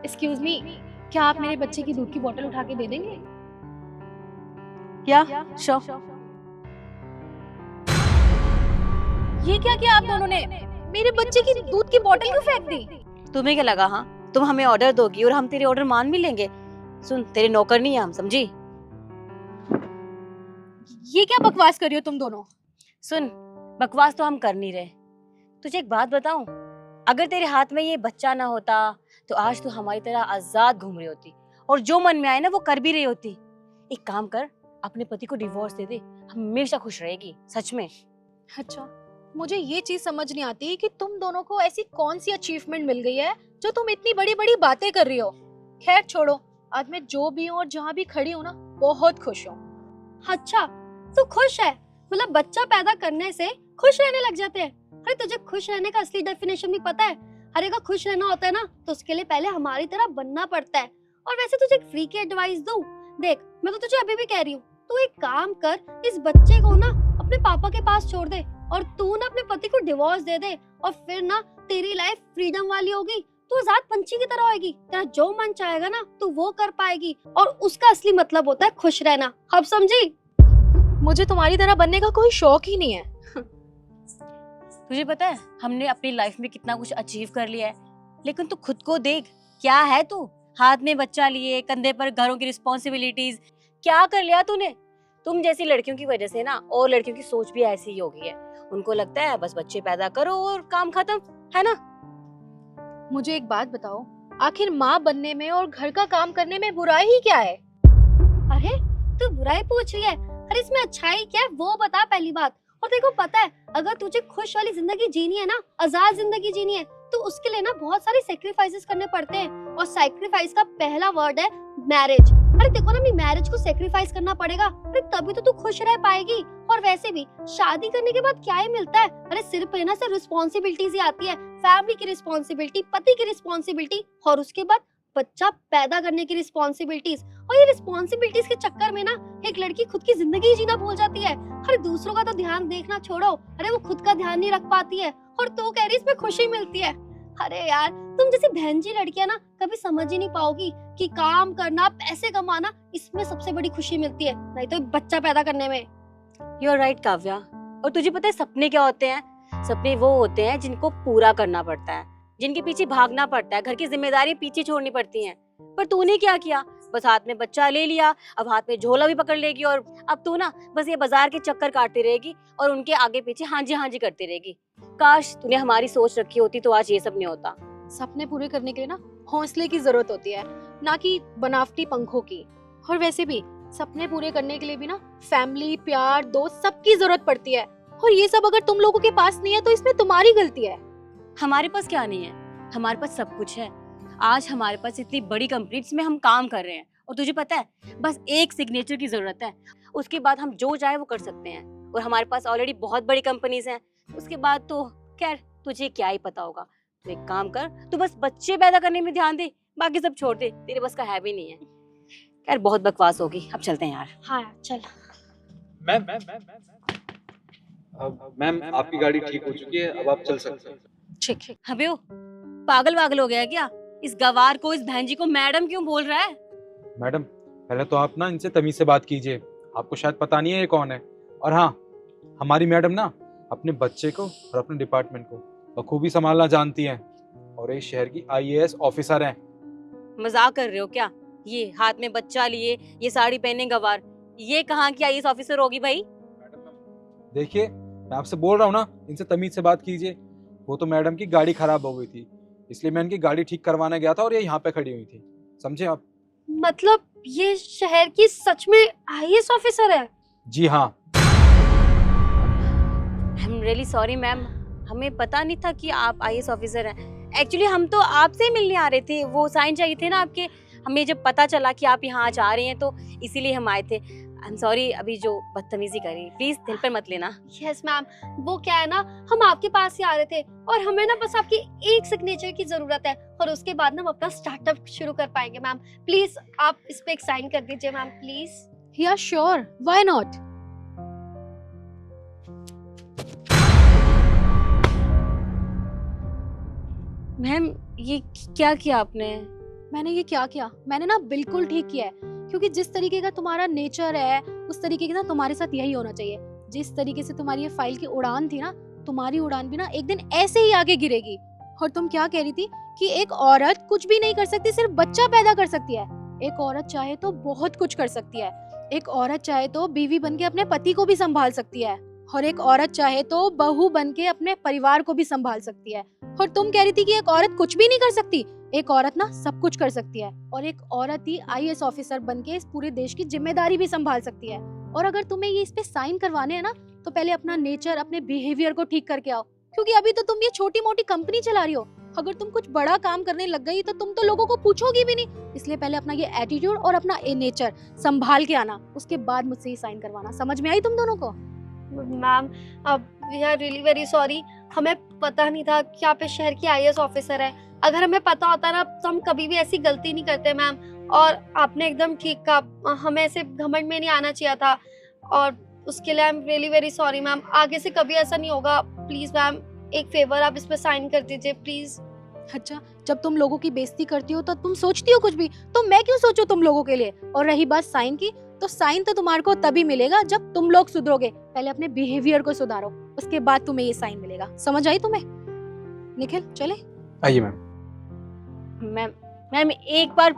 Excuse me, क्या आप मेरे बच्चे की दूध की बोतल उठा के दे देंगे? क्या शो ये क्या किया आप दोनों ने? मेरे बच्चे की दूध की बोतल क्यों फेंक दी? तुम्हें क्या लगा? हाँ, तुम हमें ऑर्डर दोगी और हम तेरे ऑर्डर मान भी लेंगे? सुन, तेरे नौकर नहीं है हम, समझी? ये क्या बकवास कर रही हो तुम दोनों? सुन, बकवास तो हम कर नहीं रहे। तुझे एक बात बताऊं, अगर तेरे हाथ में ये बच्चा ना होता तो आज तू हमारी तरह आजाद घूम रही होती और जो मन में आए ना वो कर भी रही होती। एक काम कर, अपने पति को डिवोर्स दे दे, हमेशा खुश रहेगी, सच में। अच्छा, मुझे ये चीज समझ नहीं आती कि तुम दोनों को ऐसी कौन सी अचीवमेंट मिल गई है जो तुम इतनी बड़ी बड़ी बातें कर रही हो। खैर छोड़ो, आज मैं जो भी हूँ और जहाँ भी खड़ी हूँ ना, बहुत खुश हूँ। अच्छा, तू खुश है? मतलब बच्चा पैदा करने से खुश रहने लग जाते हैं? अरे तुझे खुश रहने का असली डेफिनेशन भी पता है? अरे अगर खुश रहना होता है ना तो उसके लिए पहले हमारी तरह बनना पड़ता है। और वैसे तुझे एक फ्री की एडवाइस दूं, देख मैं तो तुझे अभी भी कह रही हूँ, तू एक काम कर, इस बच्चे को ना अपने पापा के पास छोड़ दे और तू ना अपने पति को डिवोर्स दे दे और फिर ना तेरी लाइफ फ्रीडम वाली होगी। तू आजाद पंछी की तरह होगी, तेरा जो मन चाहेगा ना तू वो कर पाएगी और उसका असली मतलब होता है खुश रहना। अब समझी? मुझे तुम्हारी तरह बनने का कोई शौक ही नहीं है। तुझे पता है हमने अपनी लाइफ में कितना कुछ अचीव कर लिया है, लेकिन तू खुद को देख, क्या है तू? हाथ में बच्चा लिए, कंधे पर घरों की रिस्पॉन्सिबिलिटीज, क्या कर लिया तूने? तुम जैसी लड़कियों की वजह से ना और लड़कियों की सोच भी ऐसी ही हो गई है। उनको लगता है बस बच्चे पैदा करो और काम खत्म, है ना? मुझे एक बात बताओ, आखिर माँ बनने में और घर का काम करने में बुराई ही क्या है? अरे तू बुराई पूछ रही है? अरे इसमें अच्छाई क्या है वो बता पहली बात। और देखो पता है, अगर तुझे खुश वाली जिंदगी जीनी है ना, आजाद जिंदगी जीनी है, तो उसके लिए ना बहुत सारे सेक्रीफाइसेस करने पड़ते हैं। और सेक्रीफाइस का पहला वर्ड है मैरिज। अरे देखो ना, अपनी मैरिज को सेक्रीफाइस करना पड़ेगा, अरे तभी तो तू खुश रह पाएगी। और वैसे भी शादी करने के बाद क्या ही मिलता है? अरे सिर्फ है ना, सिर्फ रिस्पॉन्सिबिलिटीज ही आती है। फैमिली की रिस्पॉन्सिबिलिटी, पति की रिस्पॉन्सिबिलिटी और उसके बाद बच्चा पैदा करने की रिस्पॉन्सिबिलिटीज। और ये रिस्पॉन्सिबिलिटीज के चक्कर में ना एक लड़की खुद की जिंदगी जीना भूल जाती है। अरे दूसरों का तो ध्यान देखना छोड़ो, अरे वो खुद का ध्यान नहीं रख पाती है और तो कह रही इसमें खुशी मिलती है। अरे यार, तुम जैसी बहनजी लड़कियां ना कभी समझ ही नहीं पाओगी कि काम करना, पैसे कमाना, इसमें सबसे बड़ी खुशी मिलती है, नहीं तो बच्चा पैदा करने में। You are right Kavya. और तुझे पता है सपने क्या होते हैं? सपने वो होते हैं जिनको पूरा करना पड़ता है, जिनके पीछे भागना पड़ता है, घर की जिम्मेदारी पीछे छोड़नी पड़ती हैं। पर तूने क्या किया? बस हाथ में बच्चा ले लिया, अब हाथ में झोला भी पकड़ लेगी और अब तू ना बस ये बाजार के चक्कर काटती रहेगी और उनके आगे पीछे हाँ जी करती रहेगी। काश तूने हमारी सोच रखी होती तो आज ये सब नहीं होता। सपने पूरे करने के लिए ना हौसले की जरूरत होती है, ना कि बनावटी पंखों की। और वैसे भी सपने पूरे करने के लिए भी ना फैमिली, प्यार, दोस्त, सबकी जरूरत पड़ती है। और ये सब अगर तुम लोगों के पास नहीं है तो इसमें तुम्हारी गलती है। हमारे पास क्या नहीं है? हमारे पास सब कुछ है। आज हमारे पास इतनी बड़ी कंपनी जिसमें हम काम कर रहे हैं और तुझे पता है बस एक सिग्नेचर की जरूरत है, उसके बाद हम जो चाहे वो कर सकते हैं। और हमारे पास ऑलरेडी बहुत बड़ी कंपनीज हैं, उसके बाद तो खैर तुझे क्या ही पता होगा। तो एक काम कर, तू बस बच्चे पैदा करने में ध्यान दे, बाकी सब छोड़ दे, तेरे बस का है भी नहीं है। खैर बहुत बकवास होगी, अब चलते हैं यार। हाँ चल। मैम मैम आपकी गाड़ी ठीक हो चुकी है, अब आप चल सकते हैं। ठीक। अबे ओ, पागल वागल हो गया क्या? इस गवार को, इस बहन जी को मैडम क्यों बोल रहा है? मैडम पहले तो आप ना इनसे तमीज से बात कीजिए, आपको शायद पता नहीं है ये कौन है। और हाँ, हमारी मैडम ना अपने बच्चे को और अपने डिपार्टमेंट को बखूबी संभालना जानती हैं और इस शहर की IAS ऑफिसर हैं। मजाक कर रहे हो क्या? ये हाथ में बच्चा लिए, ये साड़ी पहने गवार, ये कहाँ की IAS ऑफिसर होगी भाई? देखिए मैं आपसे बोल रहा हूँ ना, इनसे तमीज से बात कीजिए। वो तो मैडम की गाड़ी खराब हो गई थी, इसलिए मैं इनकी गाड़ी ठीक करवाने गया था और ये यहाँ पे खड़ी हुई थी, समझे आप? मतलब ये शहर की सच में IAS ऑफिसर है? जी हाँ। I am really sorry ma'am, हमें पता नहीं था कि आप IAS ऑफिसर हैं। एक्चुअली हम तो आपसे ही मिलने आ रहे थे, वो साइन चाहिए थे ना आपके। हमें जब पता चला कि आप यहाँ आज आ रहे हैं तो इसीलिए हम आए थे। आई एम सॉरी, अभी जो बदतमीजी करी प्लीज दिल पर मत लेना। यस मैम, वो क्या है ना, हम आपके पास ही आ रहे थे और हमें ना बस आपकी एक सिग्नेचर की जरूरत है और उसके बाद ना हम अपना स्टार्टअप शुरू कर पाएंगे। मैम प्लीज आप इस पे एक साइन कर दीजिए मैम प्लीज। या श्योर, व्हाई नॉट। मैम ये क्या किया आपने? मैंने ये क्या किया? मैंने ना बिल्कुल ठीक किया है, क्योंकि जिस तरीके का तुम्हारा नेचर है उस तरीके के ना तुम्हारे साथ यही होना चाहिए। जिस तरीके से तुम्हारी ये फाइल की उड़ान थी ना, तुम्हारी उड़ान भी ना एक दिन ऐसे ही आगे गिरेगी। और तुम क्या कह रही थी कि एक औरत कुछ भी नहीं कर सकती, सिर्फ बच्चा पैदा कर सकती है। एक औरत चाहे तो बहुत कुछ कर सकती है। एक औरत चाहे तो बीवी बन के अपने पति को भी संभाल सकती है, और एक औरत चाहे तो बहू बन के अपने परिवार को भी संभाल सकती है। और तुम कह रही थी कि एक औरत कुछ भी नहीं कर सकती। एक औरत ना सब कुछ कर सकती है, और एक औरत ही आईएएस ऑफिसर बन के इस पूरे देश की जिम्मेदारी भी संभाल सकती है। और अगर तुम्हें ये इस पे साइन करवाने हैं ना, तो पहले अपना नेचर, अपने बिहेवियर को ठीक करके आओ, क्योंकि अभी तो तुम ये छोटी मोटी कंपनी चला रही हो। अगर तुम कुछ बड़ा काम करने लग गई तो तुम तो लोगों को पूछोगी भी नहीं। इसलिए पहले अपना ये एटीट्यूड और अपना नेचर संभाल के आना, उसके बाद मुझसे ही साइन करवाना। समझ में आई तुम दोनों को? मैम अब we are really very sorry, हमें पता नहीं था कि आप इस शहर की आईएएस ऑफिसर है। अगर हमें पता होता ना तो हम कभी भी ऐसी गलती नहीं करते मैम। और आपने एकदम ठीक कहा, हमें ऐसे घमंड में नहीं आना चाहिए था, और उसके लिए I am really very sorry ma'am. आगे से कभी ऐसा नहीं होगा। प्लीज मैम एक फेवर, आप इस पे साइन कर दीजिए प्लीज। अच्छा, जब तुम लोगों की बेइज्जती करती हो तो तुम सोचती हो कुछ भी, तो मैं क्यों सोचूं तुम लोगों के लिए? और रही बात साइन की, तो साइन तो तुम्हारे को तभी मिलेगा जब तुम लोग सुधरोगे। पहले अपने बिहेवियर को सुधारो, उसके बाद तुम्हें ये साइन मिलेगा। समझ आई तुम्हें? निखिल चले। आइए मैम। मैम मैम एक बार